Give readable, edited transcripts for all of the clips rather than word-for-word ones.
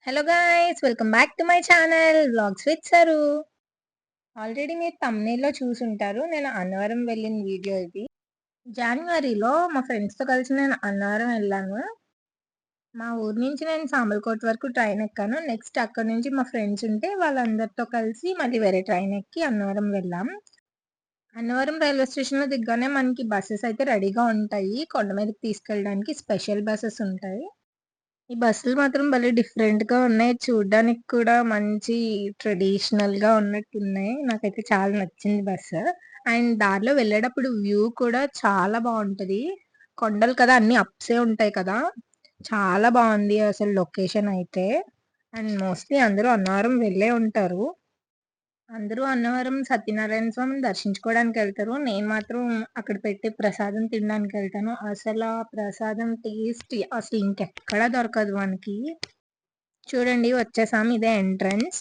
Hello guys! Welcome back to my channel vlogs with sir. Already మీరు థంబ్‌నెయిల్‌లో చూసుంటారు. నేను అన్నవరం వెళ్ళిన వీడియో ఇది. జాన్యువరిలో మా ఫ్రెండ్స్‌తో కలిసి నేను అన్నవరం వెళ్ళాను. మా ఊరు నుంచి నేను సామర్లకోట వరకు ట్రైన్ ఎక్కాను. నెక్స్ట్ అక్కడి నుంచి మా ఫ్రెండ్స్ ఉంటే వాళ్ళందరితో కలిసి మళ్ళీ వేరే ట్రైన్ ఎక్కి అన్నవరం వెళ్ళాం. అన్నవరం రైల్వే స్టేషన్‌లో దిగ్గానే మనకి బసెస్ అయితే రెడీగా ఉంటాయి. కొండ మీదకి తీసుకెళ్ళడానికి స్పెషల్ బసెస్ ఉంటాయి. ఈ బస్సులు మాత్రం భలే డిఫరెంట్‌గా ఉన్నాయి. చూడ్డానికి కూడా మంచి ట్రెడిషనల్‌గా ఉన్నట్టున్నాయి. నాకైతే చాలా నచ్చింది బస్సు. అండ్ దారిలో వెళ్ళేటప్పుడు వ్యూ కూడా చాలా బావుంటది. కొండలు కదా! అన్నీ అప్సే ఉంటాయి కదా! చాలా బావుంది అసలు లొకేషన్ అయితే. అండ్ మోస్ట్‌లీ అందరూ అన్నవరం వెళ్ళే ఉంటారు. అందరూ అన్నవరం సత్యనారాయణ స్వామిని దర్శించుకోవడానికెళ్తారు. నేను మాత్రం అక్కడ పెట్టే ప్రసాదం తినడానికెళ్తాను. అసలా ప్రసాదం టేస్ట్ అసలు ఇంకెక్కడా దొరకదు మనకి. చూడండి వచ్చేసాం. ఇదే ఎంట్రన్స్.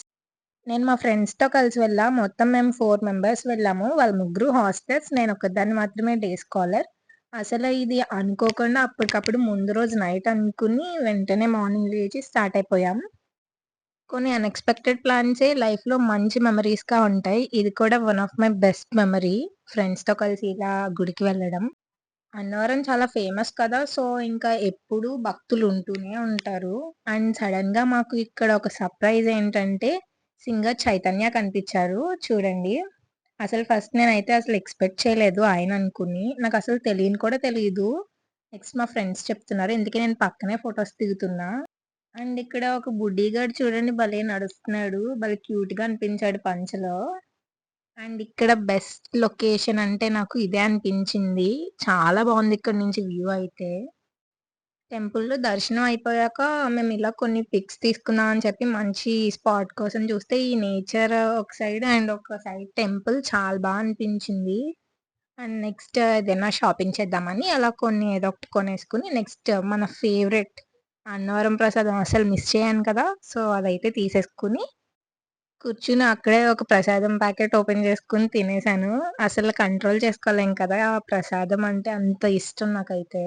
నేను మా ఫ్రెండ్స్‌తో కలిసి వెళ్ళా. మొత్తం మేము 4 మెంబర్స్ వెళ్ళాము. వాళ్ళు ముగ్గురు హాస్టల్స్. నేనొక్కదాన్ని మాత్రమే డే స్కాలర్. అసలు ఇది అనుకోకుండా అప్పటికప్పుడు ముందు రోజు నైట్ అనుకుని వెంటనే మార్నింగ్ లేచి స్టార్ట్ అయిపోయాం. కొన్ని అన్‌ఎక్స్‌పెక్టెడ్ ప్లాన్సే లైఫ్‌లో మంచి మెమోరీస్‌గా ఉంటాయి. ఇది కూడా one of my best memory. ఫ్రెండ్స్‌తో కలిసి ఇలా గుడికి వెళ్ళడం. అన్నవరం చాలా ఫేమస్ కదా! సో, ఇంకా ఎప్పుడూ భక్తులుంటూనే ఉంటారు. అండ్ సడెన్‌గా మాకు ఇక్కడ ఒక సర్ప్రైజ్ ఏంటంటే, సింగర్ చైతన్య కనిపిచ్చారు. చూడండి. అసలు ఫస్ట్ నేనైతే అసలు ఎక్స్‌పెక్ట్ చేయలేదు ఆయననుకుని. నాకసలు తెలియని కూడా తెలీదు. నెక్స్ట్ మా ఫ్రెండ్స్ చెప్తున్నారు. ఇంతకీ నేను పక్కనే ఫోటోస్ దిగుతున్నా. అండ్ ఇక్కడ ఒక బుడ్డీగాడు చూడండి భలే నడుస్తున్నాడు. భలే క్యూట్‌గా అనిపించాడు పంచలో. అండ్ ఇక్కడ బెస్ట్ లొకేషన్ అంటే నాకు ఇదే అనిపించింది. చాలా బావుంది ఇక్కడి నుంచి వ్యూ అయితే. టెంపుల్‌లో దర్శనం అయిపోయాక మేమిలా కొన్ని పిక్స్ తీసుకుందాం అని చెప్పి మంచి స్పాట్ కోసం చూస్తే ఈ నేచర్ ఒక సైడ్ అండ్ ఒక సైడ్ టెంపుల్ చాలా అనిపించింది. అండ్ నెక్స్ట్ ఏదైనా షాపింగ్ చేద్దామని అలా కొన్ని ఏదో ఒకటి కొనేసుకొని నెక్స్ట్ మన ఫేవరెట్ అన్నవరం ప్రసాదం అసలు మిస్ చేయను కదా! సో, అదైతే తీసేసుకొని కూర్చుని అక్కడే ఒక ప్రసాదం ప్యాకెట్ ఓపెన్ చేసుకొని తినేసాను. అసలు కంట్రోల్ చేసుకోలేం కదా! ఆ ప్రసాదం అంటే అంత ఇష్టం నాకైతే.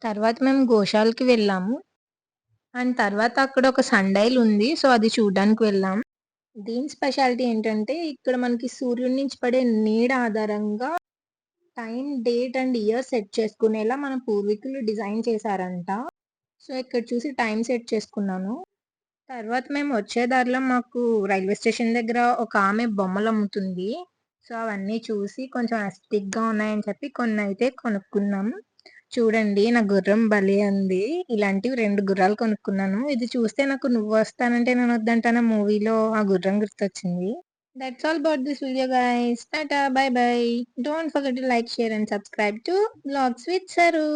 తర్వాత మేము గోశాలకి వెళ్ళాము. అండ్ తర్వాత అక్కడ ఒక సన్ డైల్ ఉంది. సో, అది చూడ్డానికి వెళ్ళాం. దీని స్పెషాలిటీ ఏంటంటే ఇక్కడ మనకి సూర్యుడి నుంచి పడే నీడ ఆధారంగా time, date and year set చేసుకునేలా మన పూర్వీకులు డిజైన్ చేశారంట. సో, ఇక్కడ చూసి టైమ్ సెట్ చేసుకున్నాను. తర్వాత మేము వచ్చే దారిలో మాకు రైల్వే స్టేషన్ దగ్గర ఒక ఆమె బొమ్మలమ్ముతుంది. సో, అవన్నీ చూసి కొంచెం అస్థెటిక్‌గా ఉన్నాయని చెప్పి కొన్నైతే కొనుక్కున్నాం. చూడండి నా గుర్రం భలే ఉంది. ఇలాంటివి 2 గుర్రాలు కొనుక్కున్నాను. ఇది చూస్తే నాకు 'నువ్వొస్తానంటే నేనొద్దంటానా' మూవీలో ఆ గుర్రం గుర్తొచ్చింది. That's all about this video guys. Tata, bye bye. Don't forget to like, share and subscribe to Vlogs with Saru.